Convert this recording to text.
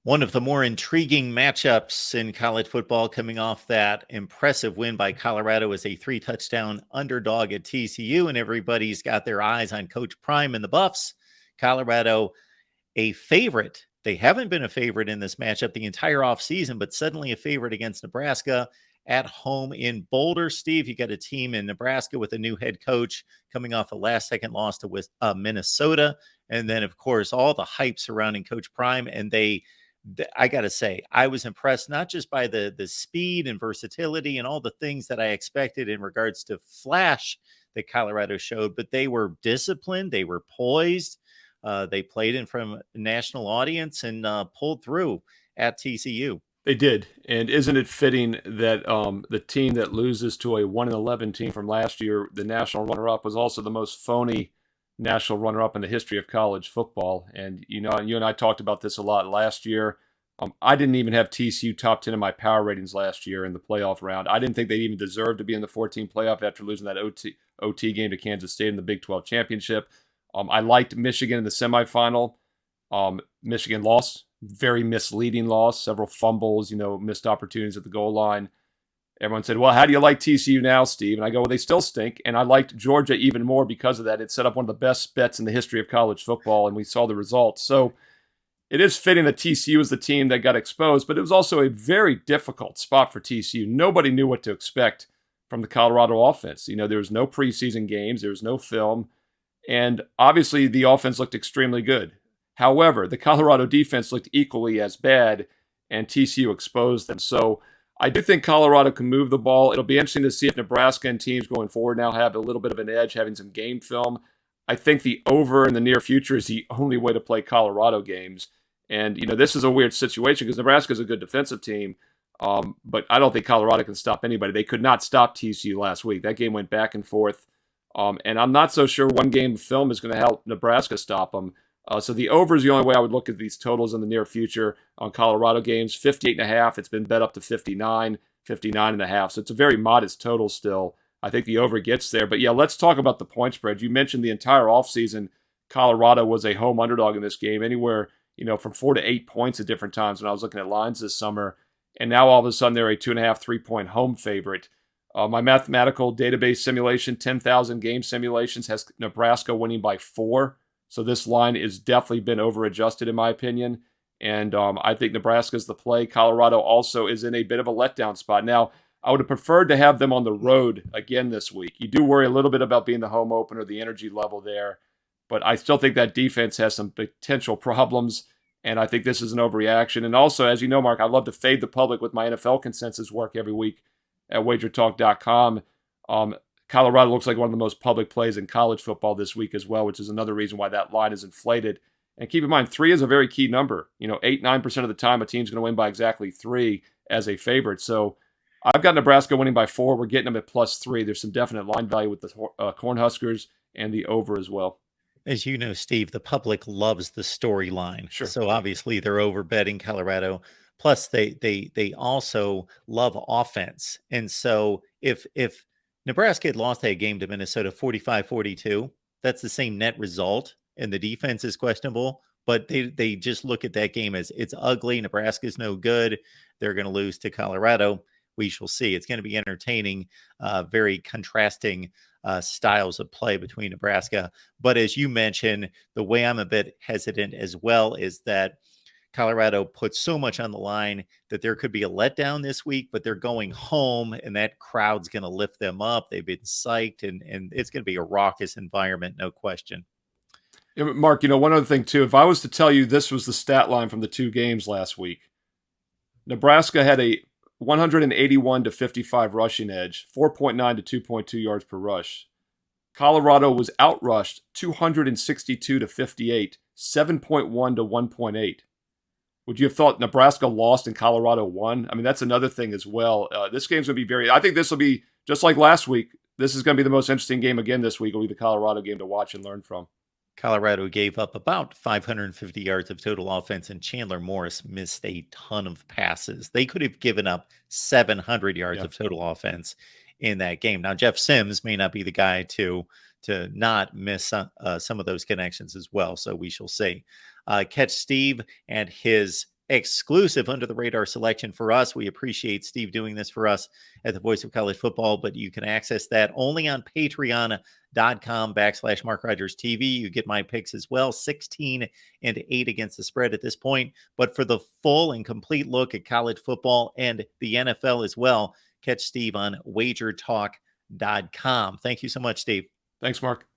One of the more intriguing matchups in college football coming off that impressive win by Colorado is a 3-touchdown underdog at TCU, and everybody's got their eyes on Coach Prime and the Buffs. Colorado, a favorite. They haven't been a favorite in this matchup the entire offseason, but suddenly a favorite against Nebraska at home in Boulder. Steve, you got a team in Nebraska with a new head coach coming off a last-second loss to Minnesota. And then, of course, all the hype surrounding Coach Prime, and I got to say, I was impressed not just by the speed and versatility and all the things that I expected in regards to flash that Colorado showed, but they were disciplined, they were poised, they played in front of a national audience and pulled through at TCU. They did, and isn't it fitting that the team that loses to a 1-11 team from last year, the national runner-up, was also the most phony national runner-up in the history of college football? And you and I talked about this a lot last year. I didn't even have TCU top 10 in my power ratings last year in the playoff round. I didn't think they even deserved to be in the 14 playoff after losing that OT game to Kansas State in the Big 12 championship. I liked Michigan in the semifinal. Michigan lost, very misleading loss, several fumbles, missed opportunities at the goal line. Everyone said, well, how do you like TCU now, Steve? And I go, well, they still stink. And I liked Georgia even more because of that. It set up one of the best bets in the history of college football, and we saw the results. So it is fitting that TCU is the team that got exposed, but it was also a very difficult spot for TCU. Nobody knew what to expect from the Colorado offense. There was no preseason games. There was no film. And obviously, the offense looked extremely good. However, the Colorado defense looked equally as bad, and TCU exposed them. So I do think Colorado can move the ball. It'll be interesting to see if Nebraska and teams going forward now have a little bit of an edge, having some game film. I think the over in the near future is the only way to play Colorado games. And, this is a weird situation because Nebraska is a good defensive team, but I don't think Colorado can stop anybody. They could not stop TCU last week. That game went back and forth. And I'm not so sure one game of film is going to help Nebraska stop them. So the over is the only way I would look at these totals in the near future on Colorado games. 58.5. It's been bet up to 59, 59.5. So it's a very modest total still. I think the over gets there. But yeah, let's talk about the point spread. You mentioned the entire offseason, Colorado was a home underdog in this game, anywhere, from 4 to 8 points at different times when I was looking at lines this summer. And now all of a sudden they're a 2.5, 3-point home favorite. My mathematical database simulation, 10,000 game simulations, has Nebraska winning by 4. So this line is definitely been over-adjusted in my opinion. And I think Nebraska's the play. Colorado also is in a bit of a letdown spot. Now, I would have preferred to have them on the road again this week. You do worry a little bit about being the home opener, the energy level there. But I still think that defense has some potential problems. And I think this is an overreaction. And also, as you know, Mark, I love to fade the public with my NFL consensus work every week at wagertalk.com. Colorado looks like one of the most public plays in college football this week as well, which is another reason why that line is inflated. And keep in mind, 3 is a very key number. 8, 9% of the time, a team's going to win by exactly 3 as a favorite. So I've got Nebraska winning by 4. We're getting them at +3. There's some definite line value with the Cornhuskers and the over as well. As you know, Steve, the public loves the storyline. Sure. So obviously they're over betting Colorado. Plus, they also love offense. And so if Nebraska had lost that game to Minnesota 45-42, that's the same net result, and the defense is questionable. But they just look at that game as it's ugly. Nebraska's no good. They're going to lose to Colorado. We shall see. It's going to be entertaining, very contrasting styles of play between Nebraska. But as you mentioned, the way I'm a bit hesitant as well is that Colorado put so much on the line that there could be a letdown this week, but they're going home and that crowd's going to lift them up. They've been psyched and it's going to be a raucous environment, no question. Mark, one other thing too, if I was to tell you this was the stat line from the 2 games last week, Nebraska had a 181 to 55 rushing edge, 4.9 to 2.2 yards per rush. Colorado was outrushed 262 to 58, 7.1 to 1.8. Would you have thought Nebraska lost and Colorado won? I mean, that's another thing as well. This game's going to be I think this will be, just like last week, this is going to be the most interesting game again this week. It'll be the Colorado game to watch and learn from. Colorado gave up about 550 yards of total offense, and Chandler Morris missed a ton of passes. They could have given up 700 yards of total offense in that game. Now, Jeff Sims may not be the guy to not miss some of those connections as well, so we shall see. Catch Steve and his exclusive under the radar selection for us. We appreciate Steve doing this for us at the Voice of College Football, but you can access that only on patreon.com/MarkRogersTV. You get my picks as well, 16-8 against the spread at this point. But for the full and complete look at college football and the NFL as well, catch Steve on wagertalk.com. Thank you so much, Steve. Thanks, Mark.